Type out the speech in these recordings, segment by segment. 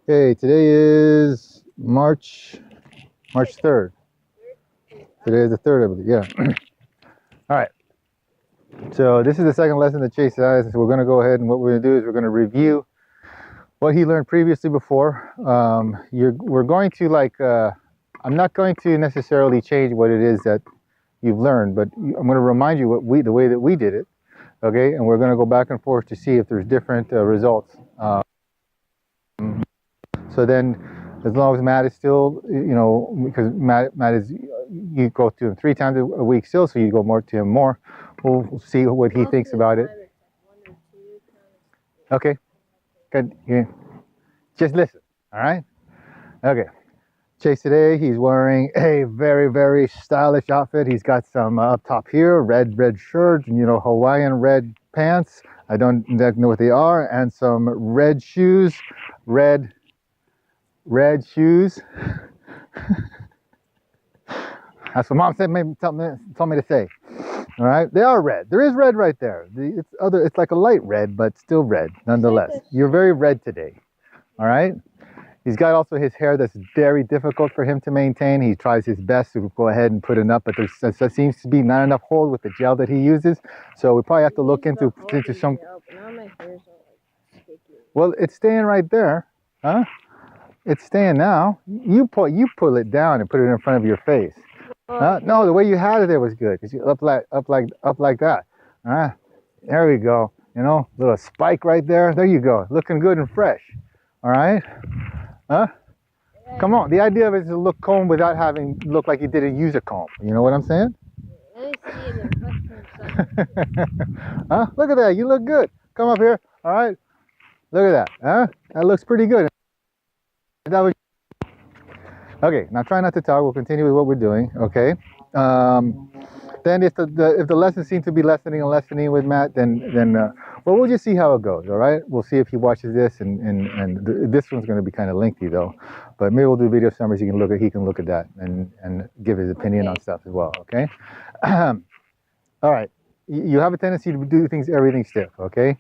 Okay, today is March 3rd. Today is the 3rd, I believe. Yeah. All right. So this is the second lesson that Chase has. So we're going to go ahead and what we're going to do is we're going to review what he learned previously before. We're going to I'm not going to necessarily change what it is that you've learned, but I'm going to remind you the way that we did it. Okay, and we're going to go back and forth to see if there's different results. So then, as long as Matt is still, because Matt is, you go to him 3 times a week still, so you go more to him more. We'll see what he thinks about it. Okay, good. Yeah. Just listen. All right. Okay. Chase today, he's wearing a very, very stylish outfit. He's got some up top here, red shirt, and Hawaiian red pants. I don't know what they are, and some red shoes, red shoes. That's what Mom said. Told me to say. All right, they are red. There is red right there. It's like a light red, but still red nonetheless. You're very red today. All right. He's got also his hair that's very difficult for him to maintain. He tries his best to go ahead and put it up, but there seems to be not enough hold with the gel that he uses. So we probably have to look into some. Well, it's staying right there, huh? It's staying now. You pull it down and put it in front of your face. No, the way you had it there was good because you up like that. All right, there we go. Little spike right there. There you go, looking good and fresh. All right, huh? Come on. The idea of it is to look combed without look like you didn't use a comb. You know what I'm saying? Huh? Look at that. You look good. Come up here. All right. Look at that. Huh? That looks pretty good. That was okay. Now try not to talk. We'll continue with what we're doing. Okay. Then if the lessons seem to be lessening with Matt, then we'll just see how it goes. All right. We'll see if he watches this, and this one's going to be kind of lengthy though. But maybe we'll do video summaries. He can look at that and give his opinion on stuff as well. Okay. All right. You have a tendency to do everything stiff. Okay.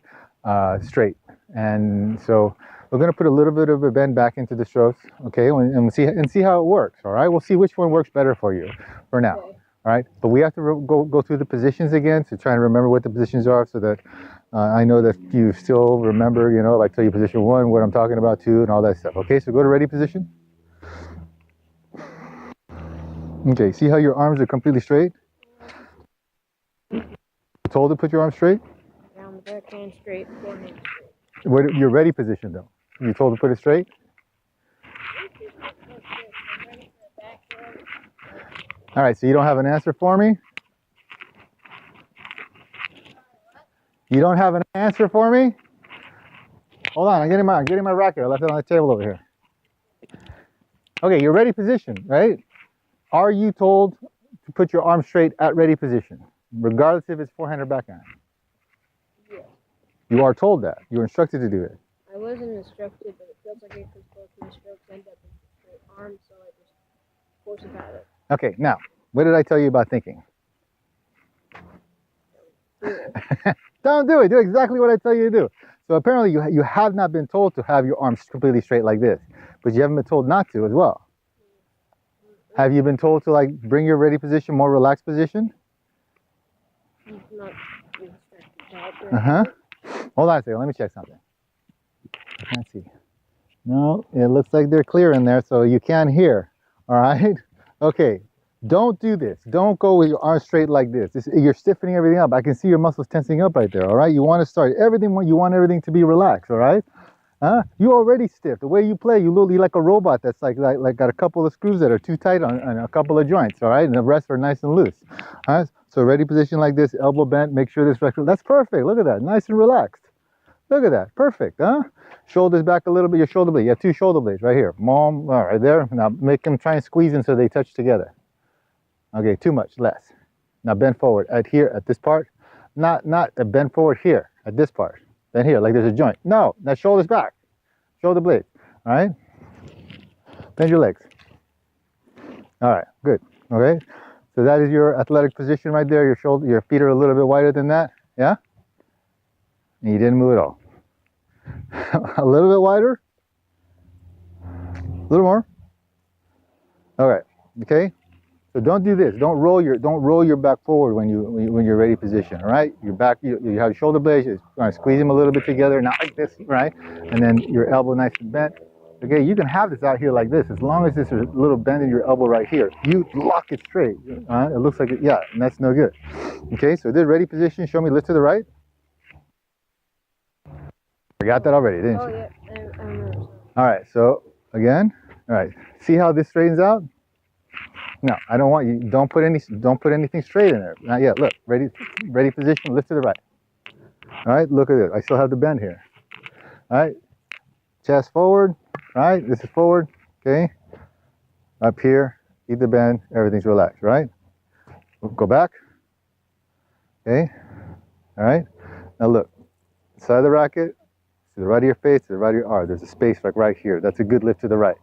Straight. And so we're going to put a little bit of a bend back into the strokes, okay, and see how it works. All right, we'll see which one works better for you for now. Okay. All right, but we have to go through the positions again to try and remember what the positions are, so that I know that you still remember. If I tell you position 1, what I'm talking about 2, and all that stuff. Okay, so go to ready position. Okay, see how your arms are completely straight. Told to put your arms straight. Down the backhand straight, forehand straight. What your ready position though? You told to put it straight? All right, so you don't have an answer for me? You don't have an answer for me? Hold on, I'm getting my racket. I left it on the table over here. Okay, your ready position, right? Are you told to put your arm straight at ready position, regardless if it's forehand or backhand? Yes. You are told that. You were instructed to do it. I wasn't instructed, but it feels like it because both my strokes end up in straight arms, so I just force it out of it. Okay, now, what did I tell you about thinking? Don't do it. Do exactly what I tell you to do. So apparently you have not been told to have your arms completely straight like this, but you haven't been told not to as well. Have you been told to bring your ready position, more relaxed position? Not instructed. Hold on a second. Let me check something. I can't see. No, it looks like they're clear in there, so you can hear. All right. Okay. Don't do this. Don't go with your arms straight like this. You're stiffening everything up. I can see your muscles tensing up right there. All right. You want to start everything. You want everything to be relaxed. All right. You already stiff. The way you play, you look like a robot that's like got a couple of screws that are too tight on a couple of joints. All right, and the rest are nice and loose. All right. So ready position like this, elbow bent. Make sure this. That's perfect. Look at that. Nice and relaxed. Look at that. Perfect. Shoulders back a little bit. Your shoulder blade. You have 2 shoulder blades right here. All right there. Now make them try and squeeze in so they touch together. Okay, too much, less. Now bend forward at this part. Not bend forward here at this part. Then here, like there's a joint. No, that shoulders back. Shoulder blades. All right. Bend your legs. All right, good. Okay. So that is your athletic position right there. Your feet are a little bit wider than that. Yeah? And you didn't move at all. A little bit wider? A little more. All right. Okay. So don't do this. Don't roll your back forward when you're ready position. All right. Your back. You have your shoulder blades. You're going to squeeze them a little bit together, not like this, right? And then your elbow nice and bent. Okay. You can have this out here like this, as long as this is a little bend in your elbow right here. You lock it straight. All right. It looks like it. Yeah. And that's no good. Okay. So this ready position. Show me lift to the right. Forgot that already, didn't you? Oh yeah, I remember. All right, so again, all right. See how this straightens out? No, I don't want you. Don't put anything straight in there. Not yet. Look, ready position. Lift to the right. All right, look at it. I still have the bend here. All right, chest forward. All right, this is forward. Okay, up here, keep the bend. Everything's relaxed. Right. Go back. Okay. All right. Now look, side of the racket. To the right of your face, to the right of your arm. There's a space like right here. That's a good lift to the right.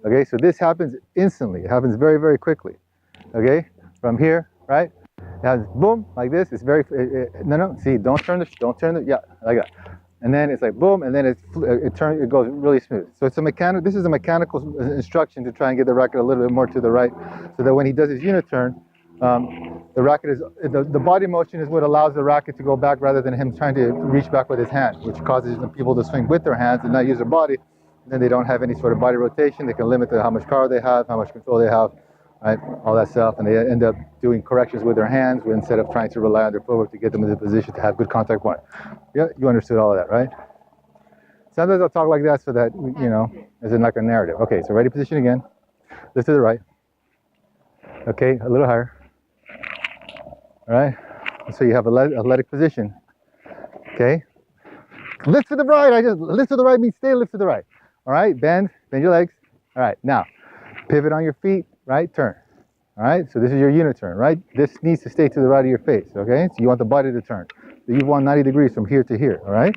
Okay, so this happens instantly. It happens very, very quickly. Okay, from here, right? It happens boom, like this. It's very, no, see, don't turn the, yeah, like that. And then it's like boom, and then it goes really smooth. So it's this is a mechanical instruction to try and get the racket a little bit more to the right, so that when he does his unit turn, the racket is the body motion is what allows the racket to go back rather than him trying to reach back with his hand, which causes the people to swing with their hands and not use their body. Then they don't have any sort of body rotation. They can limit how much power they have, how much control they have, right? All that stuff, and they end up doing corrections with their hands instead of trying to rely on their footwork to get them in the position to have good contact point. Yeah, you understood all of that, right? Sometimes I'll talk like that so that as in like a narrative. Okay, so ready position again. Lift to the right. Okay, a little higher. All right, so you have athletic position. Okay, lift to the right. Lift to the right means stay lift to the right. All right, bend your legs. All right, now pivot on your feet. Right, turn. All right, so this is your unit turn. Right, this needs to stay to the right of your face. Okay, so you want the body to turn. So you want 90 degrees from here to here. All right.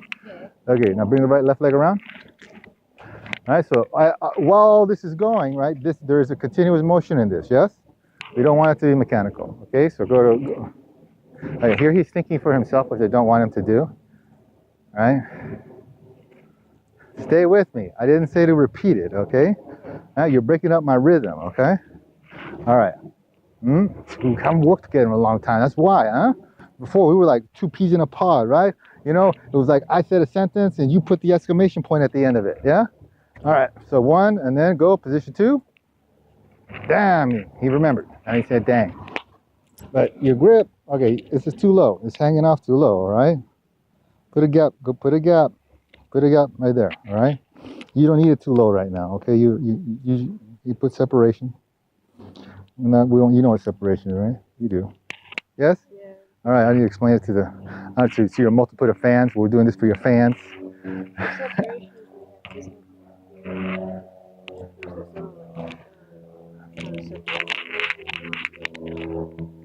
Okay, now bring the left leg around. All right, so while this is going, right, there is a continuous motion in this. Yes. We don't want it to be mechanical, okay? So okay, here he's thinking for himself, which I don't want him to do, all right? Stay with me. I didn't say to repeat it, okay? You're breaking up my rhythm, okay? All right. We haven't worked together in a long time. That's why, huh? Before we were like two peas in a pod, right? It was like I said a sentence and you put the exclamation point at the end of it, yeah? All right, so one, and then go, position two. Damn, he remembered. And he said, dang. But your grip, okay, this is too low. It's hanging off too low, all right? Put a gap right there, all right? You don't need it too low right now, okay? You put separation. You know what separation is, right? You do. Yes? Yeah. All right, I need to explain it to your multiple of fans. We're doing this for your fans.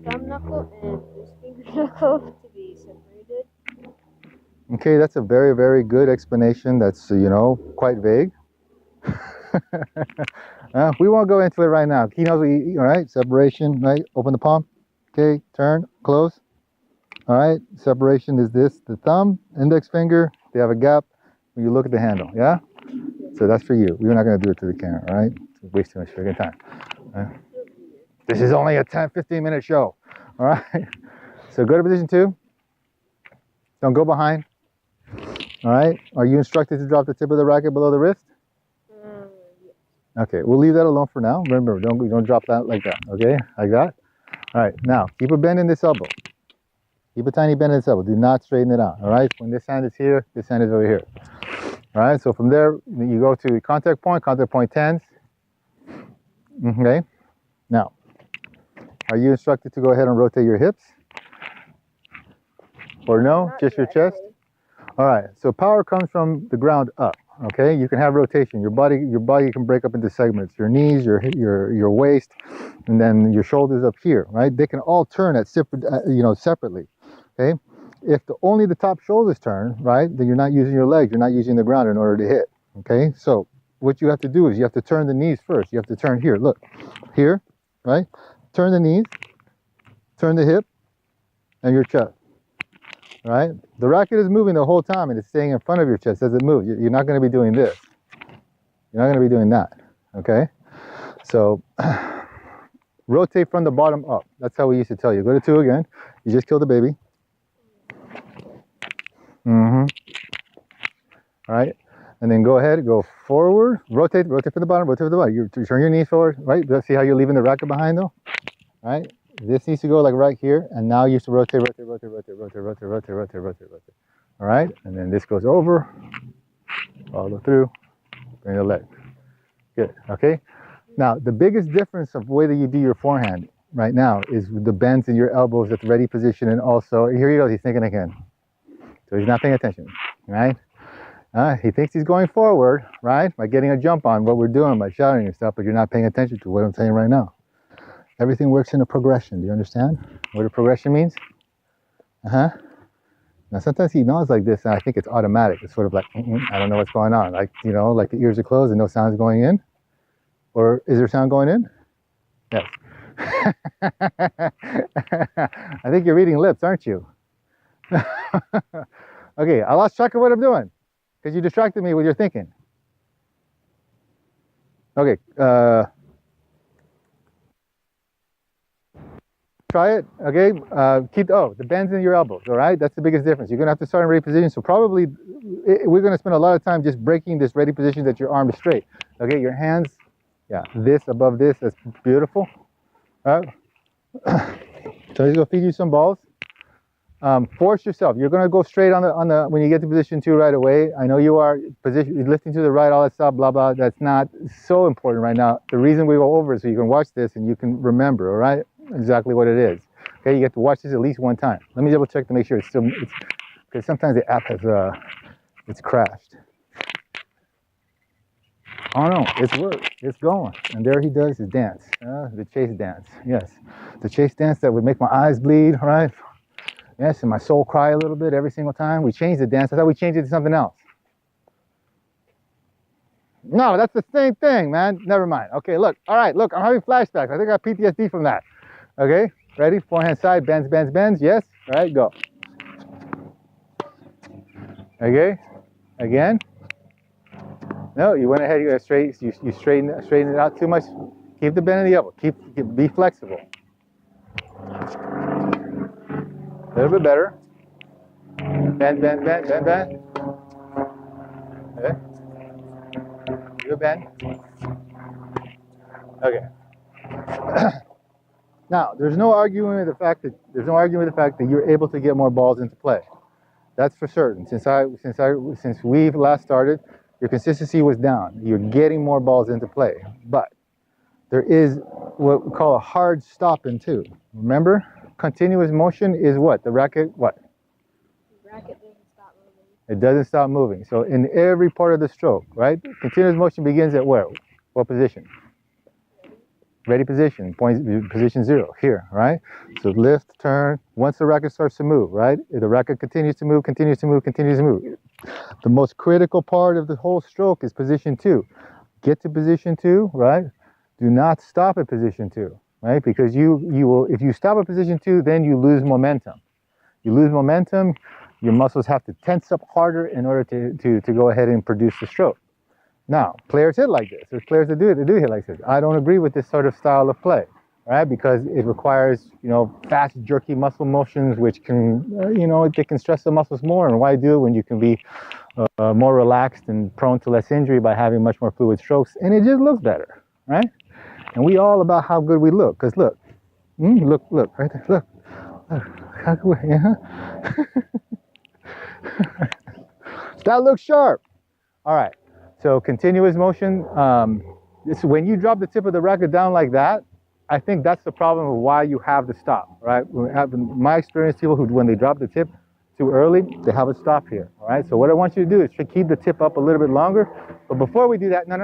Thumb knuckle and this finger knuckle to be separated. Okay, that's a very, very good explanation. That's, quite vague. We won't go into it right now. He knows all right, separation, right? Open the palm. Okay, turn, close. All right, separation is this, the thumb, index finger, they have a gap when you look at the handle, yeah? So that's for you. We're not going to do it to the camera, all right? It's waste too much freaking time. Right? This is only a 15-minute show, all right? So go to position two. Don't go behind. All right. Are you instructed to drop the tip of the racket below the wrist? Yes. Okay, we'll leave that alone for now. Remember, don't drop that like that. Okay, like that. All right. Now keep a bend in this elbow. Keep a tiny bend in this elbow. Do not straighten it out. All right. When this hand is here, this hand is over here. All right. So from there, you go to contact point tens. Okay. Now, are you instructed to go ahead and rotate your hips? Or no? Not Just your yet, chest? really. All right, so power comes from the ground up, okay? You can have rotation. Your body can break up into segments. Your knees, your waist, and then your shoulders up here, right? They can all turn at separately, okay? If only the top shoulders turn, right, then you're not using your legs. You're not using the ground in order to hit, okay? So what you have to do is you have to turn the knees first. You have to turn here, look, here, right? Turn the knees, turn the hip, and your chest. Right? The racket is moving the whole time and it's staying in front of your chest as it moves. You're not going to be doing this. You're not going to be doing that. Okay, so rotate from the bottom up. That's how we used to tell you. Go to 2 again. You just killed the baby. All right, and then go ahead, go forward, rotate from the bottom, rotate from the bottom. You turn your knees forward, right? Let's see how you're leaving the racket behind though, right? This needs to go like right here, and now you have to rotate. All right, and then this goes over, follow through, bring the leg. Good, okay? Now, the biggest difference of the way that you do your forehand right now is the bends in your elbows at the ready position, and also, here he goes, he's thinking again. So he's not paying attention, right? He thinks he's going forward, right? By getting a jump on what we're doing, by shouting and stuff, but you're not paying attention to what I'm saying right now. Everything works in a progression. Do you understand what a progression means? Now, sometimes he nods like this, and I think it's automatic. It's sort of like, I don't know what's going on. Like, you know, like the ears are closed and no sound's going in. Or is there sound going in? Yes. I think you're reading lips, aren't you? Okay, I lost track of what I'm doing because you distracted me with your thinking. Okay, try it. Okay, keep the bends in your elbows. All right, that's the biggest difference. You're gonna have to start in ready position. So probably we're gonna spend a lot of time just breaking this ready position that your arm is straight. Okay, your hands, yeah, this above this. That's beautiful. All right. So he's gonna feed you some balls. Force yourself. You're gonna go straight on the when you get to position 2 right away. I know you are lifting to the right, all that stuff, blah blah. That's not so important right now. The reason we go over it so you can watch this and you can remember, all right, exactly what it is. Okay, you get to watch this at least one time. Let me double check to make sure it's because sometimes the app has it's crashed. Oh no, it's worked. It's going. And there he does his dance. The chase dance. Yes, the chase dance that would make my eyes bleed, right? Yes, and my soul cry a little bit every single time. We changed the dance. I thought we changed it to something else. No, that's the same thing, man. Never mind. Okay, look. All right, look. I'm having flashbacks. I think I got PTSD from that. Okay, ready? Forehand side, bends, bends, bends. Yes. All right, go. Okay, again. No, you went ahead. You got straight. You straighten it out too much. Keep the bend in the elbow. Be flexible. A little bit better. Bend, bend, bend, bend, bend. Okay. Good bend. Okay. Now, there's no arguing with the fact that you're able to get more balls into play. That's for certain. Since we've last started, your consistency was down. You're getting more balls into play, but there is what we call a hard stop in 2. Remember, continuous motion is what? The racket, what? The racket doesn't stop moving. It doesn't stop moving. So in every part of the stroke, right? Continuous motion begins at where? What position? Ready position, position 0, here, right? So lift, turn, once the racket starts to move, right? If the racket continues to move, continues to move, continues to move. The most critical part of the whole stroke is position 2. Get to position 2, right? Do not stop at position 2, right? Because you will, if you stop at position 2, then you lose momentum. You lose momentum, your muscles have to tense up harder in order to go ahead and produce the stroke. Now, players hit like this. There's players that do hit like this. I don't agree with this sort of style of play, right? Because it requires, fast, jerky muscle motions, which can, they can stress the muscles more. And why do it when you can be more relaxed and prone to less injury by having much more fluid strokes? And it just looks better, right? And we all about how good we look. Because look, look, right there, look. How good, That looks sharp. All right. So continuous motion, when you drop the tip of the racket down like that, I think that's the problem of why you have the stop, right? In my experience, people who, when they drop the tip too early, they have a stop here, all right? So what I want you to do is to keep the tip up a little bit longer. But before we do that, no,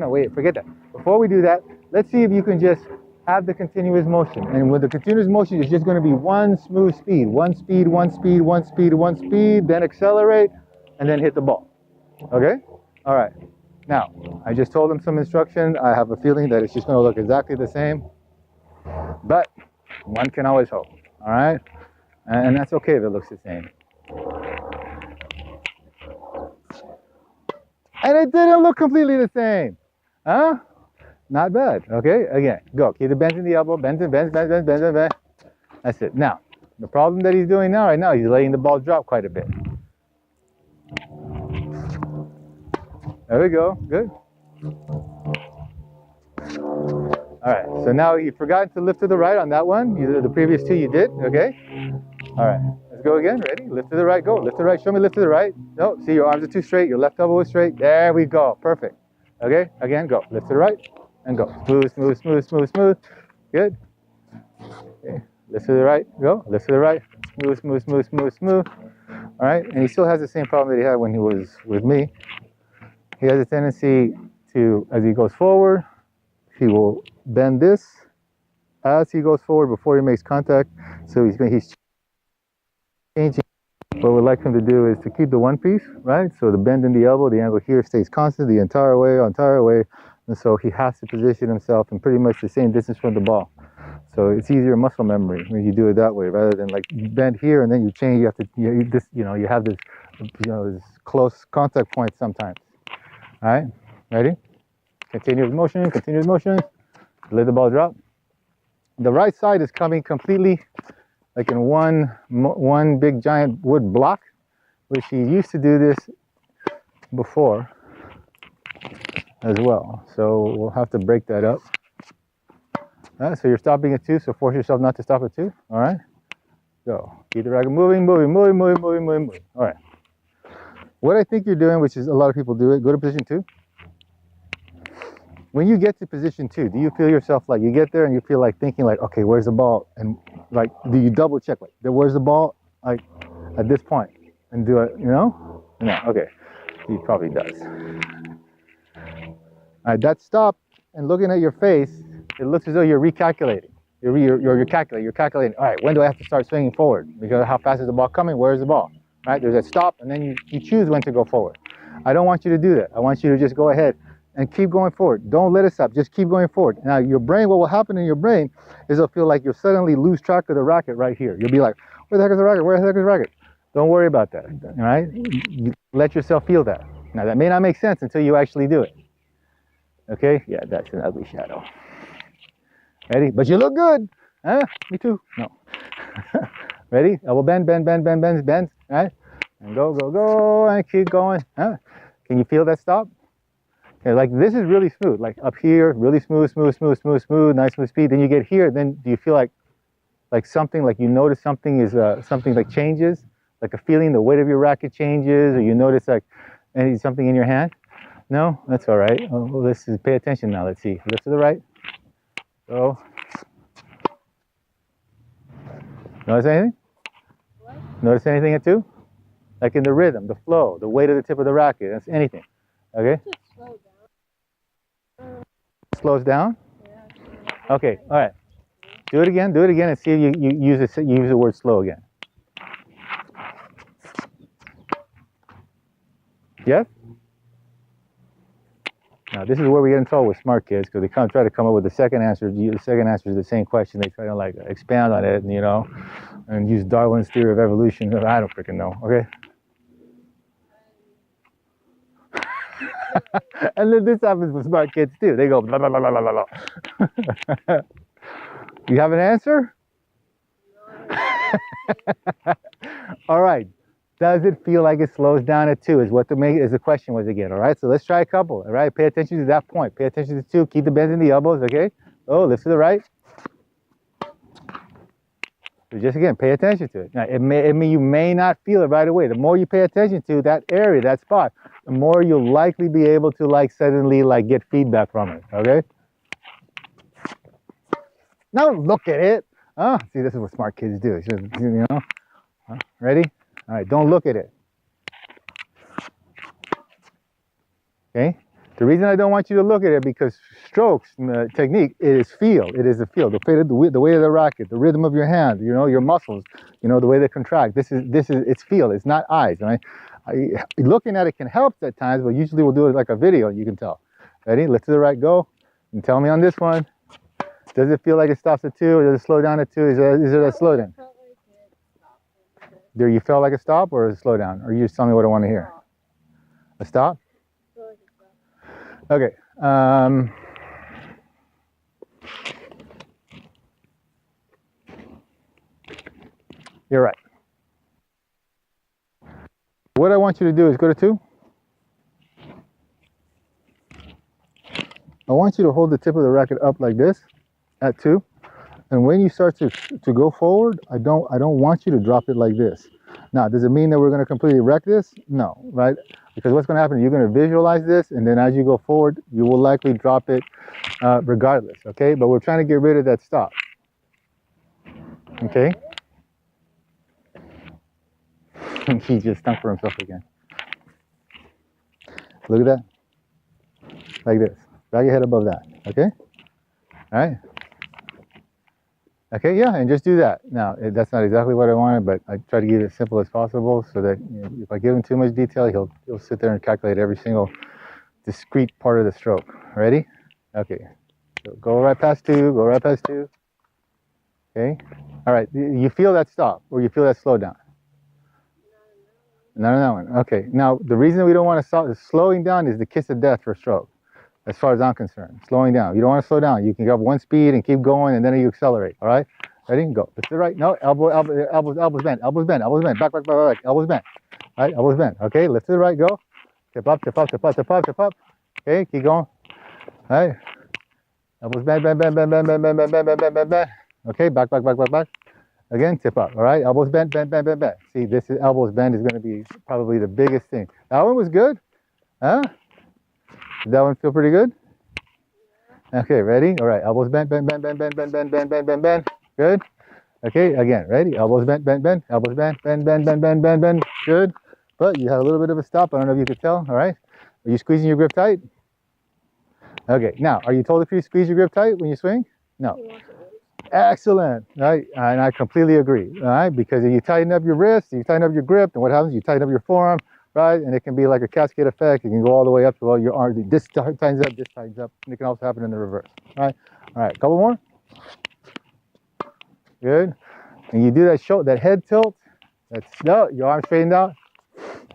wait, forget that. Before we do that, let's see if you can just have the continuous motion. And with the continuous motion, it's just going to be one smooth speed, one speed, one speed, one speed, one speed, then accelerate, and then hit the ball, okay? All right, now, I just told them some instruction. I have a feeling that it's just gonna look exactly the same, but one can always hope, all right? And that's okay if it looks the same. And it didn't look completely the same, huh? Not bad. Okay, again, go. Keep the bend in the elbow, bend, bend, bend, bend, bend, bend. That's it. Now, the problem that he's doing now, right now, he's letting the ball drop quite a bit. There we go. Good. All right. So now you forgot to lift to the right on that one. The previous two you did. Okay. All right. Let's go again. Ready? Lift to the right. Go. Lift to the right. Show me lift to the right. No. See, your arms are too straight. Your left elbow is straight. There we go. Perfect. Okay. Again. Go. Lift to the right and go. Smooth, smooth, smooth, smooth, smooth. Good. Okay. Lift to the right. Go. Lift to the right. Smooth, smooth, smooth, smooth, smooth. All right. And he still has the same problem that he had when he was with me. He has a tendency to, as he goes forward, he will bend this as he goes forward before he makes contact. So he's changing. What we'd like him to do is to keep the one piece, right? So the bend in the elbow, the angle here stays constant the entire way. And so he has to position himself in pretty much the same distance from the ball. So it's easier muscle memory when you do it that way, rather than like bend here and then you change. You have to, you have this, this close contact point sometimes. All right, ready? Continuous motion, continuous motion. Let the ball drop. The right side is coming completely like in one big giant wood block, which he used to do this before as well. So we'll have to break that up. All right, so you're stopping at 2, so force yourself not to stop at 2. All right, go. Keep the racket moving, moving, moving, moving, moving, moving, moving. All right. What I think you're doing, which is a lot of people do it, go to position 2. When you get to position 2, do you feel yourself like you get there and you feel like thinking like, okay, where's the ball? And like, do you double check like, where's the ball? Like at this point and do it, No, okay. He probably does. All right, that stop and looking at your face, it looks as though you're recalculating. You're calculating. All right, when do I have to start swinging forward? Because how fast is the ball coming? Where's the ball? Right, there's a stop and then you choose when to go forward. I don't want you to do that. I want you to just go ahead and keep going forward. Don't let it stop. Just keep going forward. Now, your brain, what will happen in your brain is it'll feel like you'll suddenly lose track of the racket right here. You'll be like, where the heck is the racket? Where the heck is the racket? Don't worry about that, all right? You let yourself feel that. Now, that may not make sense until you actually do it. Okay? Yeah, that's an ugly shadow. Ready? But you look good. Huh? Me too. No. Ready? Elbow bend, bend, bend, bend, bend, bend. All right? And go, go, go, and keep going. Huh? Can you feel that stop? Okay, like this is really smooth. Like up here, really smooth, smooth, smooth, smooth, smooth, nice smooth speed. Then you get here, then do you feel like something, like you notice something is something like changes, like a feeling, the weight of your racket changes, or you notice like something in your hand? No? That's all right. Well, let's pay attention now. Let's see. Lift to the right. Go. Notice anything? What? Notice anything at 2? Like in the rhythm, the flow, the weight of the tip of the racket. That's anything. Okay? Just slow down. Slows down? Yeah. Okay, all right. Do it again and see if you use the word slow again. Yes? Now this is where we get in trouble with smart kids, because they try to come up with the second answer. The second answer is the same question. They try to like expand on it, and use Darwin's theory of evolution. I don't freaking know, okay? And then this happens with smart kids too. They go blah, blah, blah, blah, blah, blah. You have an answer? All right. Does it feel like it slows down at 2 is what the question was again, all right? So let's try a couple, all right? Pay attention to that point. Pay attention to 2. Keep the bends in the elbows, okay? Oh, lift to the right. So just again, pay attention to it. Now, you may not feel it right away. The more you pay attention to that area, that spot, the more you'll likely be able to suddenly get feedback from it, okay? Now look at it. Oh, see, this is what smart kids do. Ready? All right, don't look at it. Okay? The reason I don't want you to look at it, because strokes technique, it is feel. It is the feel, the weight of the racket, the rhythm of your hand, your muscles, the way they contract. This is it's feel. It's not eyes. Right? Looking at it can help at times, but usually we'll do it like a video. You can tell. Ready? Lift to the right. Go. And tell me on this one. Does it feel like it stops at 2, or does it slow down at 2? Is there a slow down? Do you feel like a stop or a slow down? Or you just tell me what I want to hear? A stop? Okay. You're right. What I want you to do is go to 2. I want you to hold the tip of the racket up like this at 2. And when you start to go forward, I don't want you to drop it like this. Now, does it mean that we're going to completely wreck this? No, right? Because what's going to happen, you're going to visualize this, and then as you go forward, you will likely drop it regardless, okay? But we're trying to get rid of that stop, okay? He just stunk for himself again. Look at that. Like this. Drag your head above that, okay? All right? Okay, yeah, and just do that. Now, that's not exactly what I wanted, but I try to keep it as simple as possible so that if I give him too much detail, he'll sit there and calculate every single discrete part of the stroke. Ready? Okay. So go right past 2, go right past 2. Okay? All right, you feel that stop or you feel that slow down? None of that one. Okay, now the reason we don't want to stop, slowing down is the kiss of death for stroke. As far as I'm concerned, slowing down. You don't want to slow down. You can go up 1 speed and keep going, and then you accelerate. All right, ready? Go. Lift to the right. No, elbows bent. Elbows bent. Back. Elbows bent. All right, elbows bent. Okay, lift to the right. Go. Tip up. Okay, keep going. All right. Elbows bent. Okay, back. Again, tip up. All right, elbows bent. See, this is elbows bent is going to be probably the biggest thing. That one was good, huh? Did that one feel pretty good? Okay, ready? All right, elbows bent. Good. Okay, again, ready? Elbows bent. Elbows bent. Good. But you had a little bit of a stop. I don't know if you could tell. All right. Are you squeezing your grip tight? Okay. Now, are you told if you squeeze your grip tight when you swing? No. Excellent. Right. And I completely agree. All right. Because if you tighten up your wrist, you tighten up your grip, and what happens? You tighten up your forearm. Right, and it can be like a cascade effect. It can go all the way up to your arm. This tightens up, this tightens up, and it can also happen in the reverse. All right, couple more. Good, and you do that head tilt. No, your arm straightened out.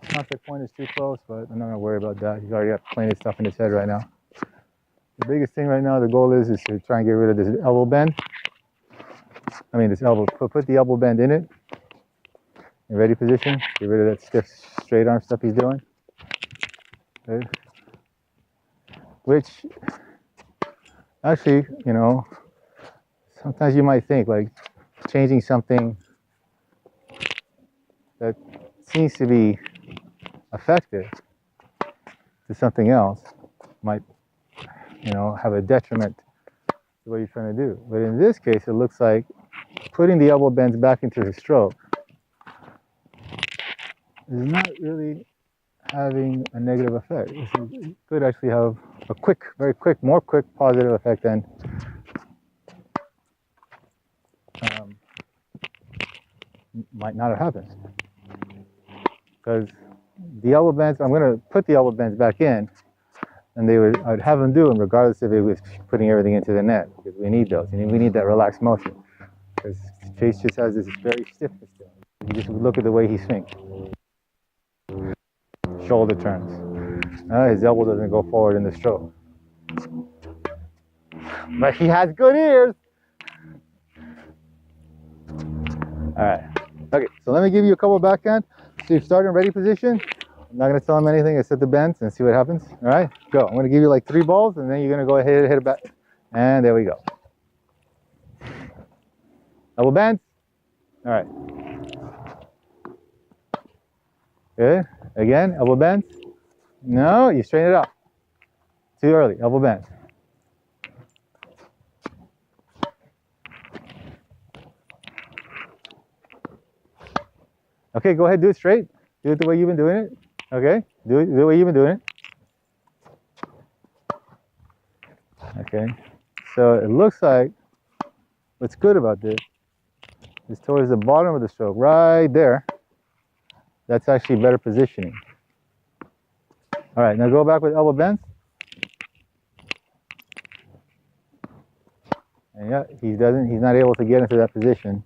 Contact point is too close, but I'm not gonna worry about that. He's already got plenty of stuff in his head right now. The biggest thing right now, the goal is to try and get rid of this elbow bend. I mean, this elbow. Put the elbow bend in it. In ready position, get rid of that stiff straight arm stuff he's doing. Good. Which, actually, sometimes you might think like changing something that seems to be effective to something else might, have a detriment to what you're trying to do. But in this case, it looks like putting the elbow bends back into his stroke is not really having a negative effect. It could actually have a more quick positive effect than might not have happened. Because the elbow bends, I'm going to put the elbow bends back in, and I'd have them do them regardless if it was putting everything into the net, because we need those. We need that relaxed motion. Because Chase just has this very stiffness to him. You just look at the way he swings. Shoulder turns. His elbow doesn't go forward in the stroke. But he has good ears. All right. Okay, so let me give you a couple backhand. So you start in ready position. I'm not going to tell him anything except the bends and see what happens. All right, go. I'm going to give you like 3 balls, and then you're going to go ahead and hit it back. And there we go. Elbow bends. All right. Good. Again, elbow bends. No, you straighten it out. Too early. Elbow bends. Okay, go ahead, do it straight. Do it the way you've been doing it. Okay, do it the way you've been doing it. Okay, so it looks like what's good about this is towards the bottom of the stroke, right there. That's actually better positioning. All right, now go back with elbow bends. And yeah, he's not able to get into that position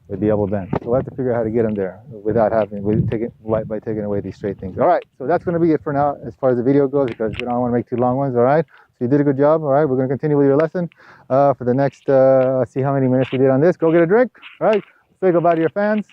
with the elbow bend. So we'll have to figure out how to get him there without by taking away these straight things. All right, so that's going to be it for now as far as the video goes, because we don't want to make too long ones. All right, so you did a good job. All right, we're going to continue with your lesson for the next. Let's see how many minutes we did on this. Go get a drink. All right, Say goodbye to your fans.